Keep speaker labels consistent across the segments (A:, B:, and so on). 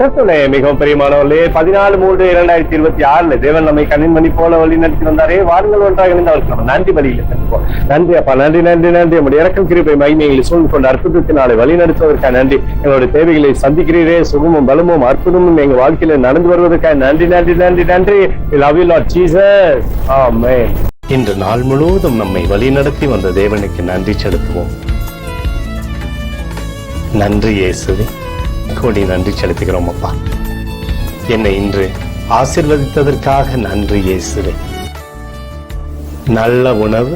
A: மிகவும் பிரியமானவர்களே, 14/3/2026 தேவன் நம்மை கண்ணின்மணி போல வழி நடத்தி வந்தாரே. வாருங்கள் ஒன்றாக இணைந்து அவருக்கு நம்ம நன்றி பலியில செலுத்துவோம். நன்றி அப்பா, நன்றி நன்றி நன்றி. நம்முடைய இறக்கம் கிருபை மகிமைகளை சூழ்ந்து கொண்டு அற்புதத்தினாலே வழி நடத்துவதற்காக நன்றி. எங்களுடைய தேவைகளை சந்திக்கிறீரே. சுகமும் பலமும் அற்புதமும் எங்க வாழ்க்கையில நடந்து வருவதற்காக நன்றி நன்றி நன்றி நன்றி. We love you Lord Jesus. Amen. இன்று நாள் முழுவதும் நம்மை வழி நடத்தி வந்த தேவனுக்கு நன்றி செலுத்துவோம். நன்றி இயேசுவே, கோடி நன்றி செலுத்துகிறோம் அப்பா. என்னை இன்று ஆசீர்வதித்ததற்காக நன்றி இயேசுவே. நல்ல உணவு,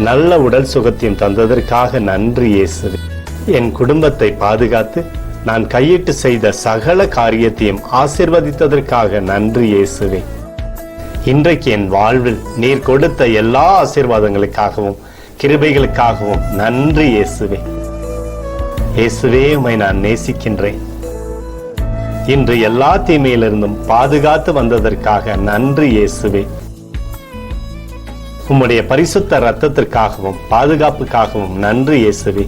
A: நல்ல உடல் சுகத்தையும் தந்ததற்காக நன்றி இயேசுவே. என் குடும்பத்தை பாதுகாத்து நான் கையிட்டு செய்த சகல காரியத்தையும் ஆசீர்வதித்ததற்காக நன்றி இயேசுவே. இன்றைக்கு என் வாழ்வில் நீர் கொடுத்த எல்லா ஆசீர்வாதங்களுக்காகவும் கிருபைகளுக்காகவும் நன்றி இயேசுவே. இயேசுவே, உம்மை நான் நேசிக்கின்றேன். இன்று எல்லா தீமையிலிருந்தும் பாதுகாத்து வந்ததற்காக நன்றி இயேசுவே. உம்முடைய பரிசுத்த இரத்தத்திற்காகவும் பாதுகாப்புக்காகவும் நன்றி இயேசுவே.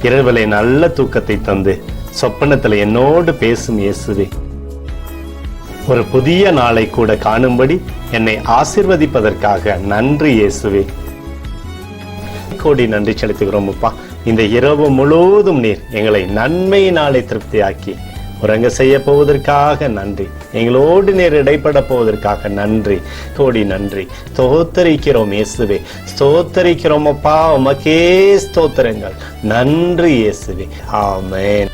A: இரவிலே நல்ல தூக்கத்தை தந்து சொப்பனத்தில் என்னோடு பேசும் இயேசுவே. ஒரு புதிய நாளை கூட காணும்படி என்னை ஆசீர்வதிப்பதற்காக நன்றி இயேசுவே. கோடி நன்றி செலுத்துகிறோம் அப்பா. இந்த இரவு முழுவதும் நீர் எங்களை நன்மையினாலே திருப்தியாக்கி உறங்க செய்ய போவதற்காக நன்றி. எங்களோடு நீர் இடைப்பட போவதற்காக நன்றி. கோடி நன்றி. ஸ்தோத்தரிக்கிறோம் இயேசுவே, ஸ்தோத்தரிக்கிறோம் அப்பா. உமக்கே ஸ்தோத்திரங்கள். நன்றி இயேசுவே. ஆமென்.